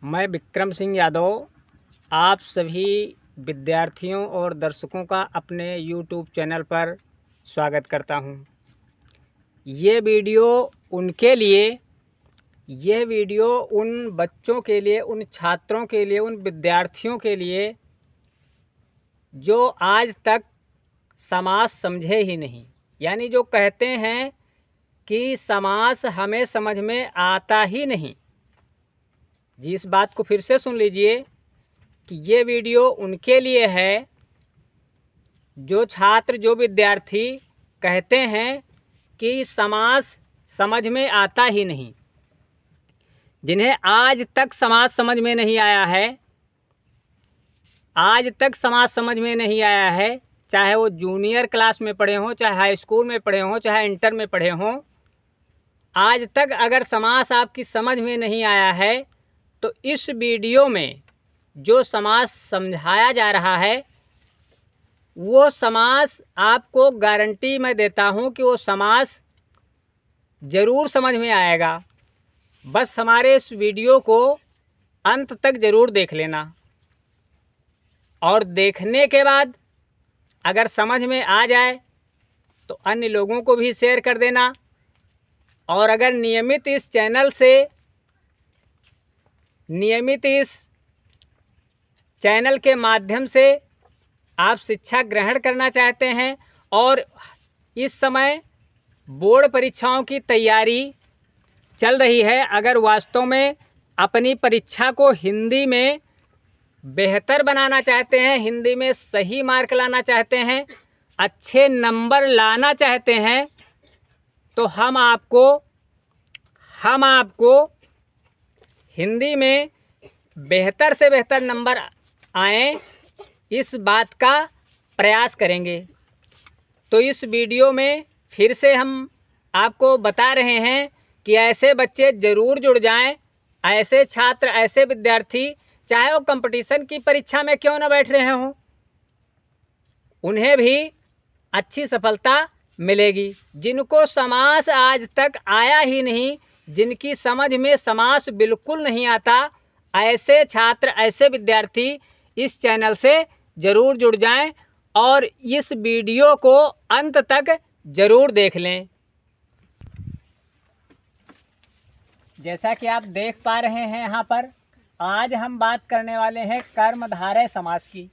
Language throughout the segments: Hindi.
मैं विक्रम सिंह यादव आप सभी विद्यार्थियों और दर्शकों का अपने YouTube चैनल पर स्वागत करता हूं। ये वीडियो उन बच्चों के लिए, उन छात्रों के लिए, उन विद्यार्थियों के लिए जो आज तक समास समझे ही नहीं, यानी जो कहते हैं कि समास हमें समझ में आता ही नहीं। जी, इस बात को फिर से सुन लीजिए कि ये वीडियो उनके लिए है जो छात्र, जो विद्यार्थी कहते हैं कि समास समझ में आता ही नहीं, जिन्हें आज तक समास समझ में नहीं आया है। आज तक समास समझ में नहीं आया है, चाहे वो जूनियर क्लास में पढ़े हों, चाहे हाई स्कूल में पढ़े हों, चाहे इंटर में पढ़े हों। आज तक अगर समास आपकी समझ में नहीं आया है तो इस वीडियो में जो समास समझाया जा रहा है वो समास आपको गारंटी मैं देता हूँ कि वो समास ज़रूर समझ में आएगा। बस हमारे इस वीडियो को अंत तक ज़रूर देख लेना, और देखने के बाद अगर समझ में आ जाए तो अन्य लोगों को भी शेयर कर देना। और अगर नियमित इस चैनल के माध्यम से आप शिक्षा ग्रहण करना चाहते हैं और इस समय बोर्ड परीक्षाओं की तैयारी चल रही है, अगर वास्तव में अपनी परीक्षा को हिंदी में बेहतर बनाना चाहते हैं, हिंदी में सही मार्क लाना चाहते हैं, अच्छे नंबर लाना चाहते हैं, तो हम आपको हिंदी में बेहतर से बेहतर नंबर आए, इस बात का प्रयास करेंगे। तो इस वीडियो में फिर से हम आपको बता रहे हैं कि ऐसे बच्चे ज़रूर जुड़ जाएं, ऐसे छात्र, ऐसे विद्यार्थी, चाहे वो कंपटीशन की परीक्षा में क्यों न बैठ रहे हों, उन्हें भी अच्छी सफलता मिलेगी। जिनको समास आज तक आया ही नहीं, जिनकी समझ में समास बिल्कुल नहीं आता, ऐसे छात्र, ऐसे विद्यार्थी इस चैनल से ज़रूर जुड़ जाएं और इस वीडियो को अंत तक ज़रूर देख लें। जैसा कि आप देख पा रहे हैं यहाँ पर, आज हम बात करने वाले हैं कर्मधारय समास की।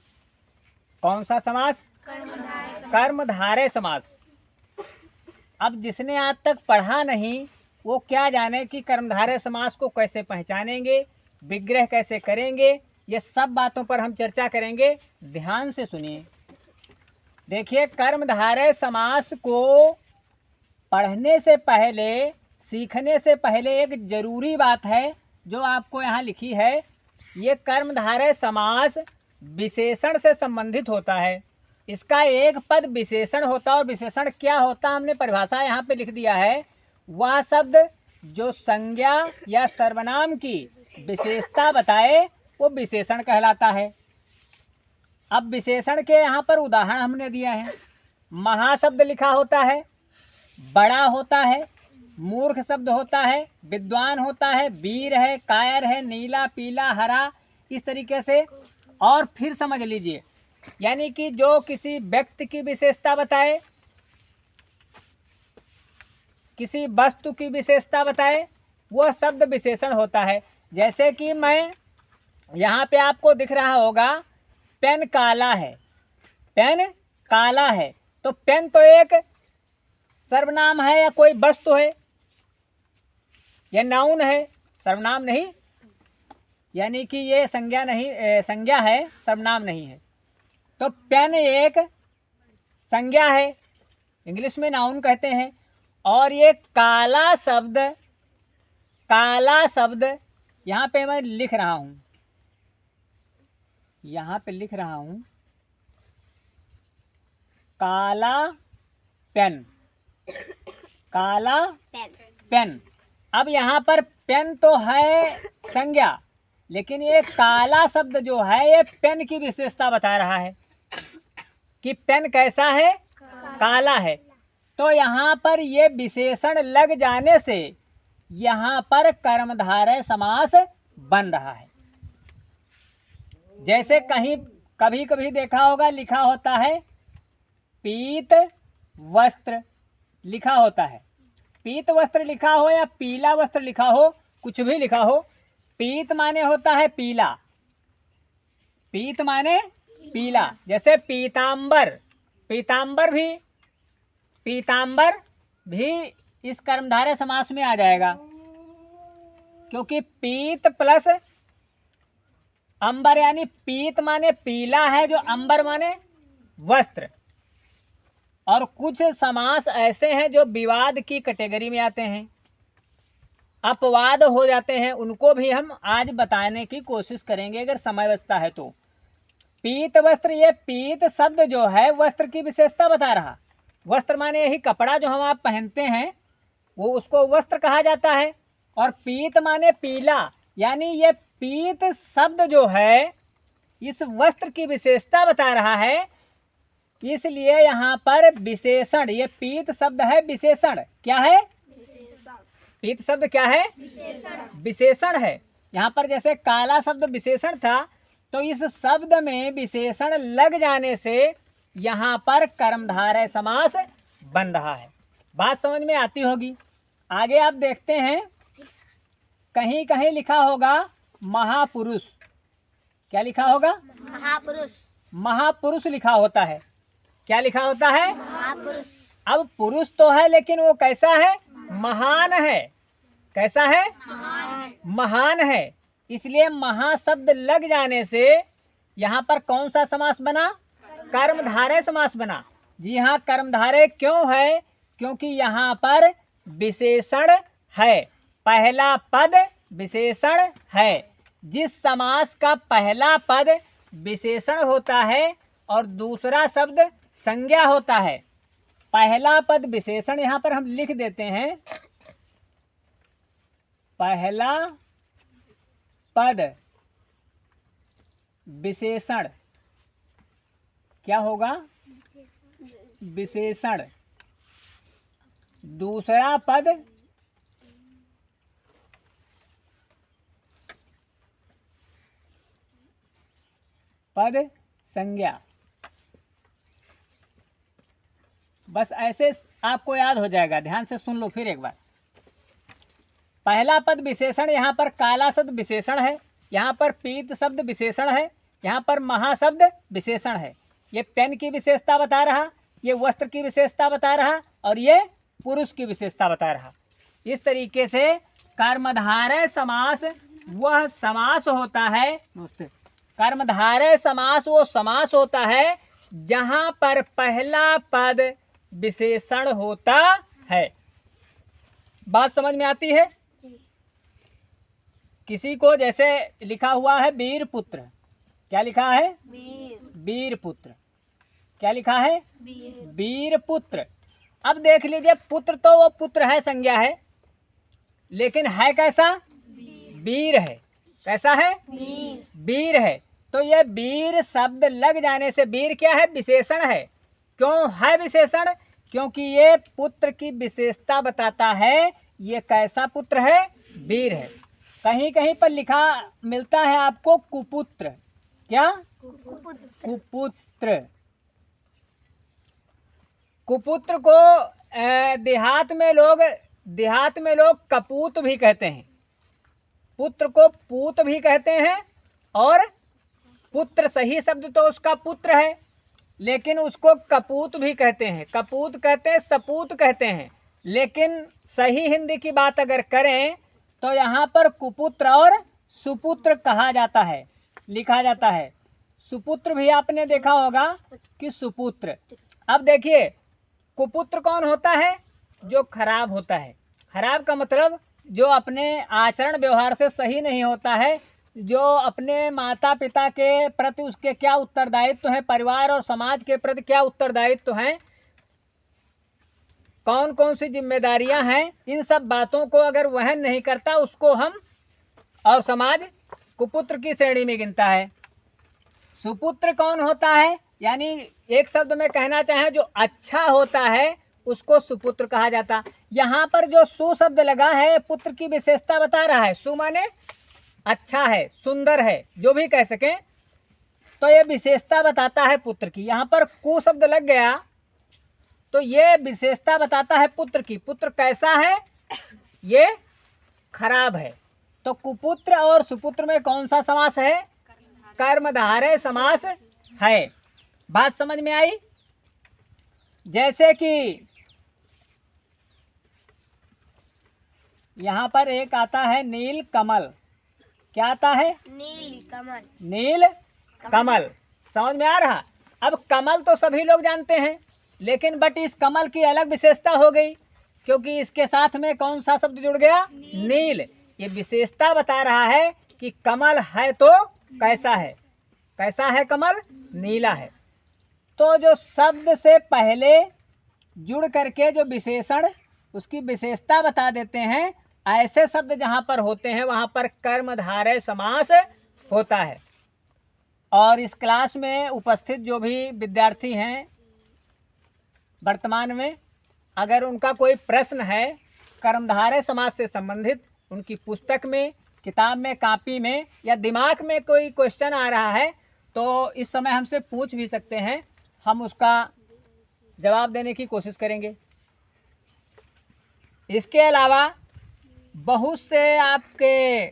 कौन सा समास? कर्मधारय समास। अब जिसने आज तक पढ़ा नहीं वो क्या जाने कि कर्मधारय समास को कैसे पहचानेंगे, विग्रह कैसे करेंगे, ये सब बातों पर हम चर्चा करेंगे। ध्यान से सुनिए। देखिए, कर्मधारय समास को पढ़ने से पहले, सीखने से पहले एक ज़रूरी बात है जो आपको यहाँ लिखी है। ये कर्मधारय समास विशेषण से संबंधित होता है। इसका एक पद विशेषण होता है, और विशेषण क्या होता है हमने परिभाषा यहाँ पे लिख दिया है। वह शब्द जो संज्ञा या सर्वनाम की विशेषता बताए वो विशेषण कहलाता है। अब विशेषण के यहाँ पर उदाहरण हमने दिए हैं। महाशब्द लिखा होता है, बड़ा होता है, मूर्ख शब्द होता है, विद्वान होता है, वीर है, कायर है, नीला, पीला, हरा, इस तरीके से। और फिर समझ लीजिए, यानी कि जो किसी व्यक्ति की विशेषता बताए, किसी वस्तु की विशेषता बताए, वह शब्द विशेषण होता है। जैसे कि मैं यहाँ पे आपको दिख रहा होगा, पेन काला है, पेन काला है, तो पेन तो एक सर्वनाम है या कोई वस्तु है, यह नाउन है, सर्वनाम नहीं, यानी कि ये संज्ञा नहीं, संज्ञा है, सर्वनाम नहीं है। तो पेन एक संज्ञा है, इंग्लिश में नाउन कहते हैं। और ये काला शब्द यहाँ पे मैं लिख रहा हूँ, यहाँ पे लिख रहा हूँ काला पेन, काला पेन। अब यहाँ पर पेन तो है संज्ञा, लेकिन ये काला शब्द जो है ये पेन की विशेषता बता रहा है कि पेन कैसा है, काला है। तो यहाँ पर ये विशेषण लग जाने से यहाँ पर कर्मधारय समास बन रहा है। जैसे कहीं कभी कभी देखा होगा लिखा होता है पीत वस्त्र, लिखा होता है पीत वस्त्र लिखा हो या पीला वस्त्र लिखा हो, कुछ भी लिखा हो, पीत माने होता है पीला, पीत माने पीला। जैसे पीतांबर, पीतांबर भी इस कर्मधारय समास में आ जाएगा, क्योंकि पीत प्लस अंबर, यानी पीत माने पीला है, जो अंबर माने वस्त्र। और कुछ समास ऐसे हैं जो विवाद की कैटेगरी में आते हैं, अपवाद हो जाते हैं, उनको भी हम आज बताने की कोशिश करेंगे अगर समय बचता है तो। पीत वस्त्र, ये पीत शब्द जो है वस्त्र की विशेषता बता रहा। वस्त्र माने यही कपड़ा जो हम आप पहनते हैं, वो उसको वस्त्र कहा जाता है। और पीत माने पीला, यानी ये पीत शब्द जो है इस वस्त्र की विशेषता बता रहा है, इसलिए यहाँ पर विशेषण, ये पीत शब्द है विशेषण। क्या है? पीत शब्द क्या है? विशेषण है। यहाँ पर जैसे काला शब्द विशेषण था, तो इस शब्द में विशेषण लग जाने से यहाँ पर कर्मधारय समास बन रहा है। बात समझ में आती होगी। आगे आप देखते हैं, कहीं कहीं लिखा होगा महापुरुष। क्या लिखा होगा? महापुरुष। महापुरुष लिखा होता है। क्या लिखा होता है? महापुरुष। अब पुरुष तो है, लेकिन वो कैसा है? महान है। कैसा है? महान है। इसलिए महा शब्द लग जाने से यहाँ पर कौन सा समास बना? कर्मधारय समास बना। जी हाँ, कर्मधारय क्यों है? क्योंकि यहाँ पर विशेषण है, पहला पद विशेषण है। जिस समास का पहला पद विशेषण होता है और दूसरा शब्द संज्ञा होता है, पहला पद विशेषण यहाँ पर हम लिख देते हैं, पहला पद विशेषण क्या होगा? विशेषण। दूसरा पद संज्ञा। बस ऐसे आपको याद हो जाएगा। ध्यान से सुन लो फिर एक बार। पहला पद विशेषण, यहाँ पर काला शब्द विशेषण है, यहाँ पर पीत शब्द विशेषण है, यहाँ पर महा शब्द विशेषण है। ये पेन की विशेषता बता रहा, ये वस्त्र की विशेषता बता रहा, और ये पुरुष की विशेषता बता रहा। इस तरीके से कर्मधारय समास वह समास होता है, कर्मधारय समास वो समास होता है जहाँ पर पहला पद विशेषण होता है। बात समझ में आती है? किसी को जैसे लिखा हुआ है वीर पुत्र। क्या लिखा है? वीर पुत्र। क्या लिखा है? वीर पुत्र। अब देख लीजिए, पुत्र तो वो पुत्र है, संज्ञा है, लेकिन है कैसा? वीर है। कैसा है? वीर है। तो ये वीर शब्द लग जाने से, वीर क्या है? विशेषण है। क्यों है विशेषण? क्योंकि ये पुत्र की विशेषता बताता है। ये कैसा पुत्र है? वीर है। कहीं कहीं पर लिखा मिलता है आपको कुपुत्र। क्या? कुपुत्र। कुपुत्र को देहात में लोग कपूत भी कहते हैं। पुत्र को पूत भी कहते हैं, और पुत्र सही शब्द तो उसका पुत्र है, लेकिन उसको कपूत भी कहते हैं। कपूत कहते हैं, सपूत कहते हैं, लेकिन सही हिंदी की बात अगर करें तो यहाँ पर कुपुत्र और सुपुत्र कहा जाता है, लिखा जाता है। सुपुत्र भी आपने देखा होगा कि सुपुत्र। अब देखिए, कुपुत्र कौन होता है? जो खराब होता है। खराब का मतलब जो अपने आचरण व्यवहार से सही नहीं होता है, जो अपने माता पिता के प्रति उसके क्या उत्तरदायित्व है, परिवार और समाज के प्रति क्या उत्तरदायित्व हैं, कौन कौन सी जिम्मेदारियां हैं, इन सब बातों को अगर वहन नहीं करता, उसको हम और समाज कुपुत्र की श्रेणी में गिनता है। सुपुत्र कौन होता है? यानी एक शब्द में कहना चाहें, जो अच्छा होता है उसको सुपुत्र कहा जाता। यहाँ पर जो सु शब्द लगा है, पुत्र की विशेषता बता रहा है। सु माने अच्छा है, सुंदर है, जो भी कह सकें। तो ये विशेषता बताता है पुत्र की। यहाँ पर कु शब्द लग गया तो ये विशेषता बताता है पुत्र की। पुत्र कैसा है? ये खराब है। तो कुपुत्र और सुपुत्र में कौन सा समास है? कर्मधारय समास है। बात समझ में आई? जैसे कि यहाँ पर एक आता है नील कमल। क्या आता है? नील कमल। नील कमल। समझ में आ रहा? अब कमल तो सभी लोग जानते हैं, लेकिन बट इस कमल की अलग विशेषता हो गई, क्योंकि इसके साथ में कौन सा शब्द जुड़ गया? नील। ये विशेषता बता रहा है कि कमल है तो कैसा है? कैसा है कमल? नीला है। तो जो शब्द से पहले जुड़ करके जो विशेषण उसकी विशेषता बता देते हैं, ऐसे शब्द जहाँ पर होते हैं वहाँ पर कर्मधारय समास होता है। और इस क्लास में उपस्थित जो भी विद्यार्थी हैं वर्तमान में, अगर उनका कोई प्रश्न है कर्मधारय समास से संबंधित, उनकी पुस्तक में, किताब में, कॉपी में, या दिमाग में कोई क्वेश्चन आ रहा है तो इस समय हमसे पूछ भी सकते हैं, हम उसका जवाब देने की कोशिश करेंगे। इसके अलावा बहुत से आपके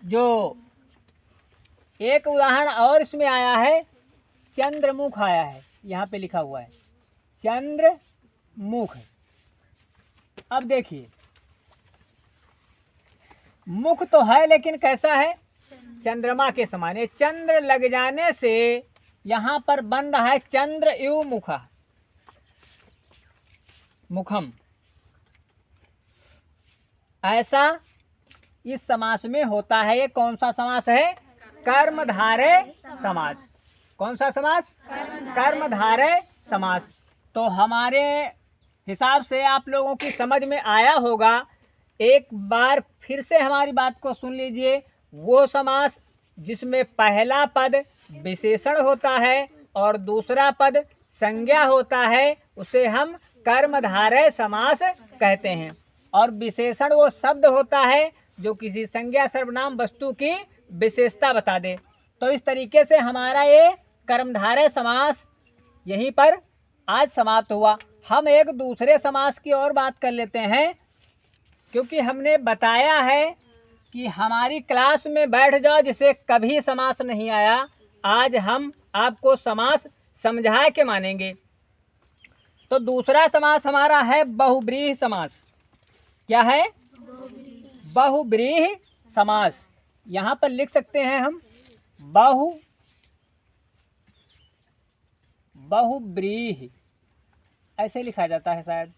जो एक उदाहरण और इसमें आया है, चंद्रमुख आया है, यहाँ पे लिखा हुआ है चंद्रमुख। अब देखिए, मुख तो है लेकिन कैसा है? चंद्रमा के समान। ये चंद्र लग जाने से यहाँ पर बन रहा है चंद्र इव मुखा, मुखम। ऐसा इस समास में होता है। ये कौन सा समास है? कर्मधारय समास। कौन सा समास? कर्मधारय समास। तो हमारे हिसाब से आप लोगों की समझ में आया होगा। एक बार फिर से हमारी बात को सुन लीजिए। वो समास जिसमें पहला पद विशेषण होता है और दूसरा पद संज्ञा होता है, उसे हम कर्मधारय समास कहते हैं। और विशेषण वो शब्द होता है जो किसी संज्ञा सर्वनाम वस्तु की विशेषता बता दे। तो इस तरीके से हमारा ये कर्मधारय समास यहीं पर आज समाप्त हुआ। हम एक दूसरे समास की और बात कर लेते हैं, क्योंकि हमने बताया है कि हमारी क्लास में बैठ जाओ जिसे कभी समास नहीं आया, आज हम आपको समास समझा के मानेंगे। तो दूसरा समास हमारा है बहुब्रीहि समास। क्या है? बहुब्रीहि समास। यहाँ पर लिख सकते हैं हम बहुब्रीहि, ऐसे लिखा जाता है शायद,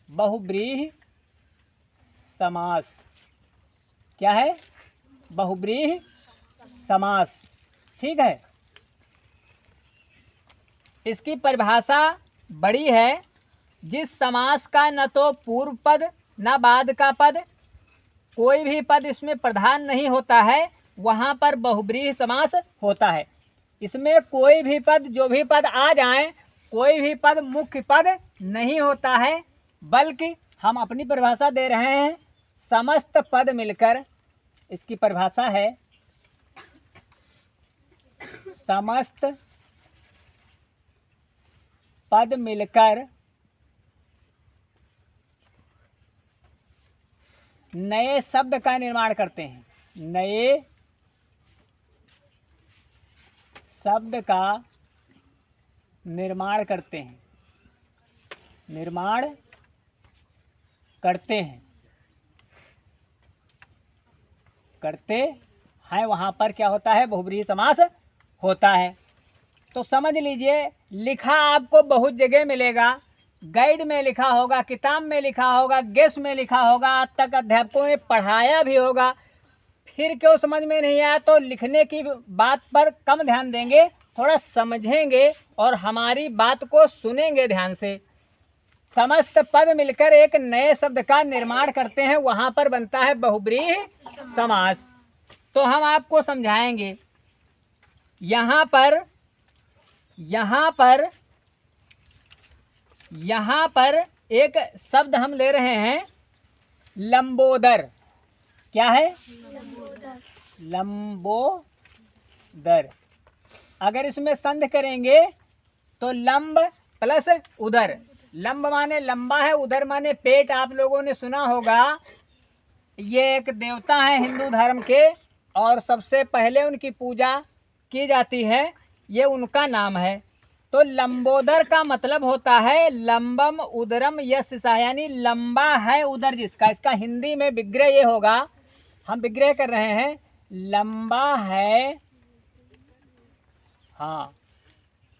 बहुब्रीहि समास। क्या है? बहुब्रीहि समास। ठीक है। इसकी परिभाषा बड़ी है। जिस समास का न तो पूर्व पद न बाद का पद, कोई भी पद इसमें प्रधान नहीं होता है, वहाँ पर बहुब्रीहि समास होता है। इसमें कोई भी पद, जो भी पद आ जाए, कोई भी पद मुख्य पद नहीं होता है, बल्कि हम अपनी परिभाषा दे रहे हैं, समस्त पद मिलकर, इसकी परिभाषा है समस्त पद मिलकर नए शब्द का निर्माण करते हैं। नए शब्द का निर्माण करते हैं, निर्माण करते हैं, करते हैं, वहाँ पर क्या होता है? बहुब्रीहि समास होता है। तो समझ लीजिए, लिखा आपको बहुत जगह मिलेगा। गाइड में लिखा होगा, किताब में लिखा होगा, गेस में लिखा होगा, आज तक अध्यापकों ने पढ़ाया भी होगा। फिर क्यों समझ में नहीं आया? तो लिखने की बात पर कम ध्यान देंगे, थोड़ा समझेंगे और हमारी बात को सुनेंगे ध्यान से। समस्त पद मिलकर एक नए शब्द का निर्माण करते हैं, वहाँ पर बनता है बहुब्रीहि समास। तो हम आपको समझाएंगे। यहाँ पर एक शब्द हम ले रहे हैं, लंबोदर। क्या है? लंबोदर। दर। अगर इसमें संध करेंगे तो लंब प्लस उदर। लंब माने लंबा है, उदर माने पेट। आप लोगों ने सुना होगा, ये एक देवता है हिंदू धर्म के और सबसे पहले उनकी पूजा की जाती है, ये उनका नाम है। तो लंबोदर का मतलब होता है लंबम उदरम यस्सा, यानी लंबा है उदर जिसका। इसका हिंदी में विग्रह ये होगा, हम विग्रह कर रहे हैं, लंबा है, हाँ,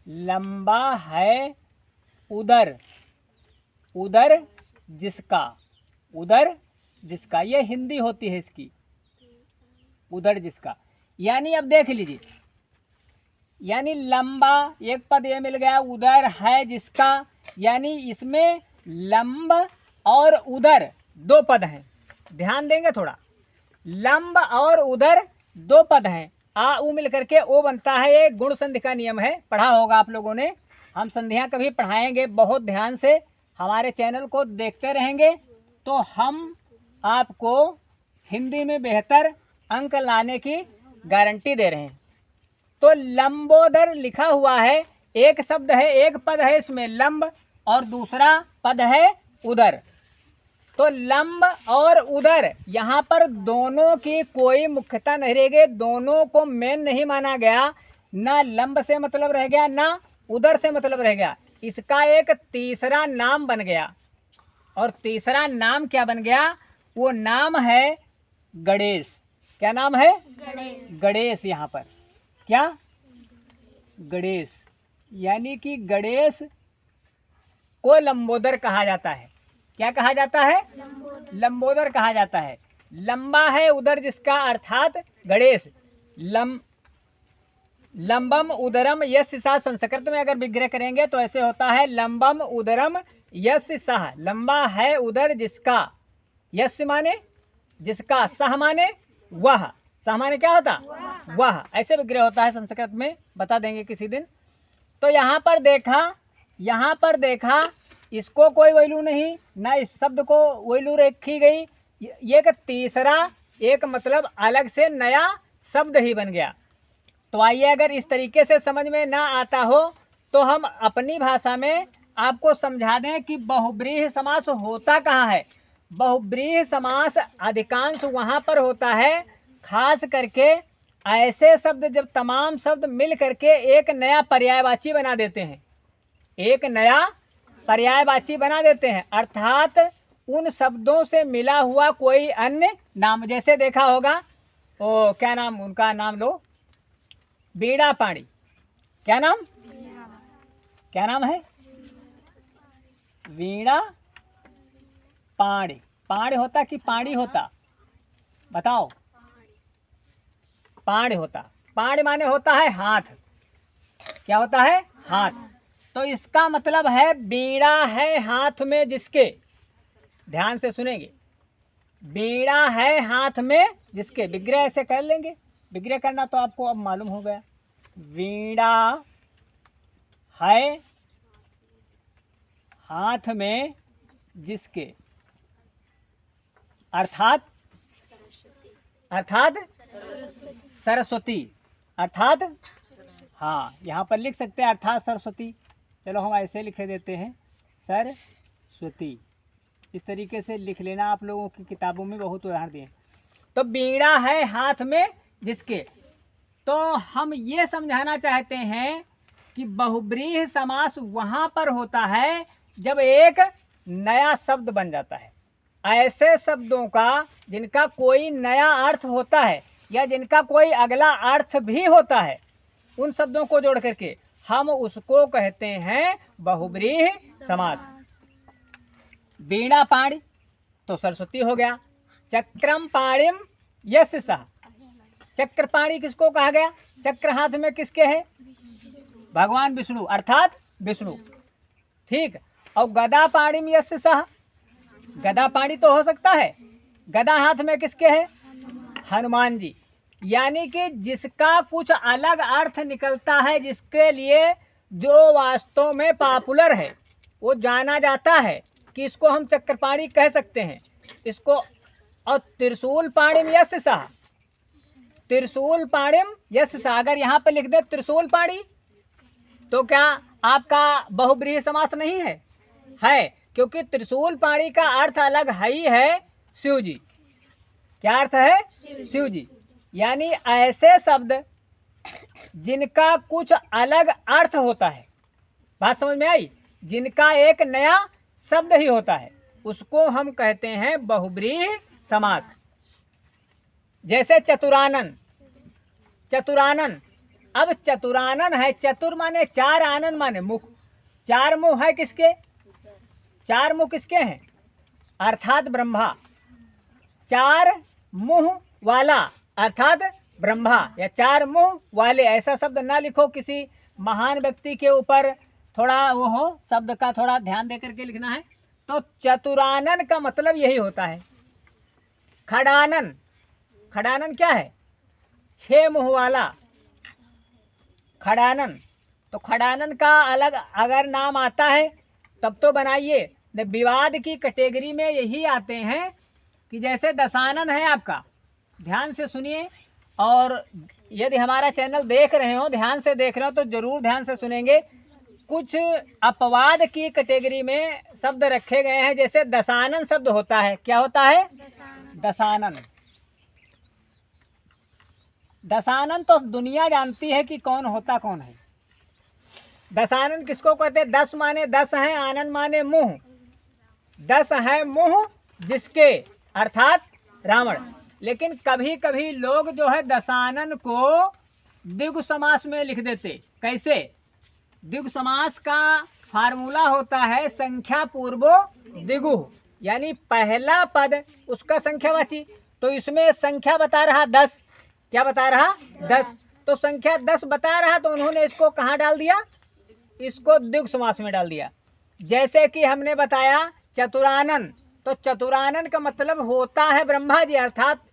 लंबा है उदर, उदर जिसका, उदर जिसका, ये हिंदी होती है इसकी, उदर जिसका। यानी अब देख लीजिए, यानी लंबा एक पद ये मिल गया, उदर है जिसका, यानी इसमें लंब और उदर दो पद हैं। ध्यान देंगे थोड़ा, लंब और उदर दो पद हैं, आ उ मिल करके ओ बनता है। ये गुण संधि का नियम है, पढ़ा होगा आप लोगों ने। हम संधियाँ कभी पढ़ाएंगे, बहुत ध्यान से हमारे चैनल को देखते रहेंगे तो हम आपको हिंदी में बेहतर अंक लाने की गारंटी दे रहे हैं। तो लंबोदर लिखा हुआ है, एक शब्द है, एक पद है इसमें लंब और दूसरा पद है उदर। तो लंब और उदर यहाँ पर दोनों की कोई मुख्यता नहीं रह गई, दोनों को मेन नहीं माना गया। ना लंब से मतलब रह गया, ना उदर से मतलब रह गया। इसका एक तीसरा नाम बन गया, और तीसरा नाम क्या बन गया? वो नाम है गणेश। क्या नाम है? गणेश। यहाँ पर क्या? गणेश। यानी कि गणेश को लंबोदर कहा जाता है। क्या कहा जाता है? लंबोदर कहा जाता है। लंबा है उदर जिसका, अर्थात गणेश। लंबम उदरम यस्य सह। संस्कृत में अगर विग्रह करेंगे तो ऐसे होता है, लंबम उदरम यस्य सह। लंबा है उदर जिसका, यस्य माने जिसका, सह माने वह। सह माने क्या होता? वह। ऐसे विग्रह होता है संस्कृत में, बता देंगे किसी दिन। तो यहाँ पर देखा इसको कोई वैल्यू नहीं, ना इस शब्द को वैल्यू रखी गई। ये एक तीसरा, एक मतलब अलग से नया शब्द ही बन गया। तो आइए, अगर इस तरीके से समझ में ना आता हो तो हम अपनी भाषा में आपको समझा दें कि बहुब्रीहि समास होता कहाँ है। बहुब्रीहि समास अधिकांश वहाँ पर होता है, खास करके ऐसे शब्द जब तमाम शब्द मिल करके एक नया पर्यायवाची बना देते हैं, एक नया पर्यायवाची बना देते हैं, अर्थात उन शब्दों से मिला हुआ कोई अन्य नाम। जैसे देखा होगा, ओ क्या नाम, उनका नाम लो, बीड़ा पाणी। क्या नाम? क्या नाम है? वीणा पाणी। पाणी होता कि पाणी होता? बताओ। पाणी होता। पाणी माने होता है हाथ। क्या होता है? हाथ। तो इसका मतलब है बीड़ा है हाथ में जिसके। ध्यान से सुनेंगे, बीड़ा है हाथ में जिसके। विग्रह ऐसे कर लेंगे, विग्रह करना तो आपको अब मालूम हो गया। वीणा है हाथ में जिसके, अर्थात सरस्वती। अर्थात, हाँ, यहाँ पर लिख सकते हैं अर्थात सरस्वती। चलो हम ऐसे लिख देते हैं, सरस्वती। इस तरीके से लिख लेना, आप लोगों की किताबों में बहुत उदाहरण दिए। तो बीड़ा है हाथ में जिसके। तो हम ये समझाना चाहते हैं कि बहुब्रीहि समास वहाँ पर होता है जब एक नया शब्द बन जाता है। ऐसे शब्दों का जिनका कोई नया अर्थ होता है या जिनका कोई अगला अर्थ भी होता है, उन शब्दों को जोड़ करके हम उसको कहते हैं बहुब्रीहि समास। बीणा पाणी तो सरस्वती हो गया। चक्रम पाणिम यस्य सह। चक्र पाणी किसको कहा गया? चक्र हाथ में किसके है? भगवान विष्णु, अर्थात विष्णु। ठीक। और गदा पाणिम यस्य सह। गदा पाणी तो हो सकता है, गदा हाथ में किसके है? हनुमान जी। यानी कि जिसका कुछ अलग अर्थ निकलता है, जिसके लिए जो वास्तव में पॉपुलर है, वो जाना जाता है कि इसको हम चक्रपाणी कह सकते हैं इसको। और त्रिशूल पाणिम यस्य सह। त्रिशूल पाणिम यश सागर, यहाँ पे लिख दे त्रिशूल पाणी, तो क्या आपका बहुब्रीहि समास नहीं है? है, क्योंकि त्रिशूल पाणी का अर्थ अलग ही है शिव जी। क्या अर्थ है? शिव जी। यानी ऐसे शब्द जिनका कुछ अलग अर्थ होता है, बात समझ में आई, जिनका एक नया शब्द ही होता है, उसको हम कहते हैं बहुब्रीहि समास। जैसे चतुरानन, चतुरानन, अब चतुरानन है, चतुर माने चार, आनन माने मुख, चार मुंह है किसके? चार मुंह किसके हैं? अर्थात ब्रह्मा, चार मुंह वाला अर्थात ब्रह्मा, या चार मुंह वाले, ऐसा शब्द ना लिखो किसी महान व्यक्ति के ऊपर, थोड़ा वो हो, शब्द का थोड़ा ध्यान दे करके लिखना है। तो चतुरानन का मतलब यही होता है। खड़ानन, खड़ानन क्या है? छह मुंह वाला खड़ानन। तो खड़ानन का अलग अगर नाम आता है तब तो बनाइए। विवाद की कैटेगरी में यही आते हैं कि जैसे दशानन है आपका, ध्यान से सुनिए, और यदि हमारा चैनल देख रहे हो, ध्यान से देख रहे हो, तो जरूर ध्यान से सुनेंगे। कुछ अपवाद की कैटेगरी में शब्द रखे गए हैं, जैसे दशानन शब्द होता है। क्या होता है? दशानन। दशानन तो दुनिया जानती है कि कौन होता कौन है। दशानन किसको कहते हैं? दस माने दस हैं, आनन माने मुंह, दस है मुंह जिसके, अर्थात रावण। लेकिन कभी कभी लोग जो है दशानन को द्विगु समास में लिख देते। कैसे? द्विगु समास का फार्मूला होता है संख्या पूर्वो द्विगु, यानी पहला पद उसका संख्यावाची। तो इसमें संख्या बता रहा 10, क्या बता रहा? 10। तो संख्या 10 बता रहा, तो उन्होंने इसको कहाँ डाल दिया? इसको द्विगु समास में डाल दिया। जैसे कि हमने बताया चतुरानन, तो चतुरानन का मतलब होता है ब्रह्मा जी, अर्थात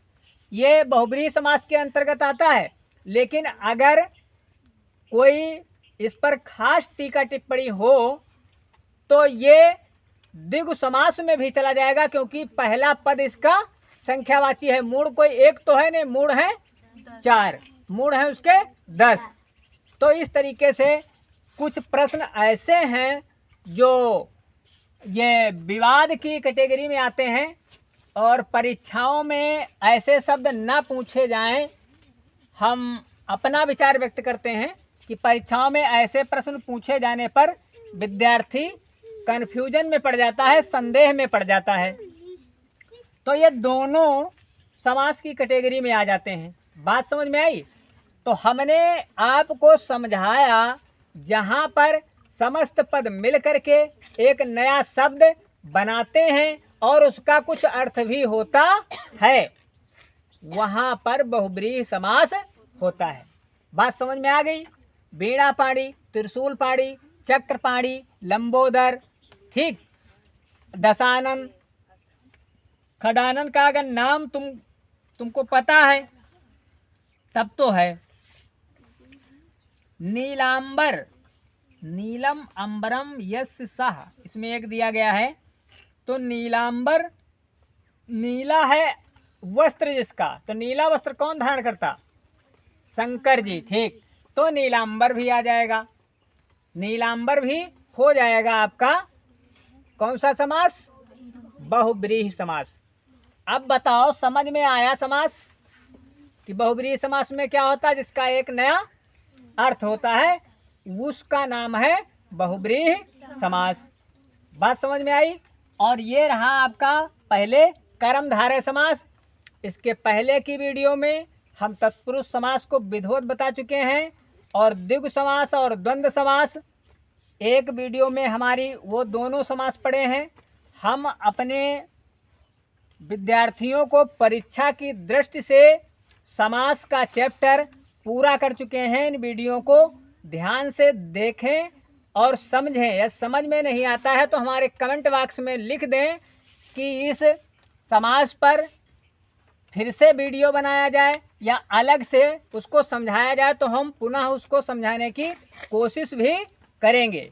ये बहुब्रीहि समास के अंतर्गत आता है। लेकिन अगर कोई इस पर खास टीका टिप्पणी हो तो ये द्विगु समास में भी चला जाएगा, क्योंकि पहला पद इसका संख्यावाची है। मूढ़ कोई एक तो है नहीं, मूढ़ है 4, मूढ़ है उसके 10। तो इस तरीके से कुछ प्रश्न ऐसे हैं जो ये विवाद की कैटेगरी में आते हैं, और परीक्षाओं में ऐसे शब्द न पूछे जाएं। हम अपना विचार व्यक्त करते हैं कि परीक्षाओं में ऐसे प्रश्न पूछे जाने पर विद्यार्थी कन्फ्यूजन में पड़ जाता है, संदेह में पड़ जाता है। तो ये दोनों समास की कैटेगरी में आ जाते हैं। बात समझ में आई? तो हमने आपको समझाया, जहाँ पर समस्त पद मिल करके एक नया शब्द बनाते हैं और उसका कुछ अर्थ भी होता है, वहाँ पर बहुब्रीहि समास होता है। बात समझ में आ गई? वीणा पाणी, त्रिशूल पाणी, चक्र पाणी, लंबोदर, ठीक, दशानन, खडानन का अगर नाम तुमको पता है तब तो है। नीलांबर, नीलम अंबरम यश सह, इसमें एक दिया गया है। तो नीलांबर, नीला है वस्त्र जिसका, तो नीला वस्त्र कौन धारण करता? शंकर जी, ठीक। तो नीलांबर भी आ जाएगा, नीलांबर भी हो जाएगा आपका कौन सा समास? बहुब्रीहि समास। अब बताओ, समझ में आया समास कि बहुब्रीहि समास में क्या होता है? जिसका एक नया अर्थ होता है, उसका नाम है बहुब्रीहि समास। बात समझ में आई? और ये रहा आपका पहले कर्मधारय समास। इसके पहले की वीडियो में हम तत्पुरुष समास को विधिवत बता चुके हैं, और द्विगु समास और द्वंद्व समास एक वीडियो में हमारी वो दोनों समास पढ़े हैं। हम अपने विद्यार्थियों को परीक्षा की दृष्टि से समास का चैप्टर पूरा कर चुके हैं। इन वीडियो को ध्यान से देखें और समझें। यदि समझ में नहीं आता है तो हमारे कमेंट बॉक्स में लिख दें कि इस समास पर फिर से वीडियो बनाया जाए या अलग से उसको समझाया जाए, तो हम पुनः उसको समझाने की कोशिश भी करेंगे।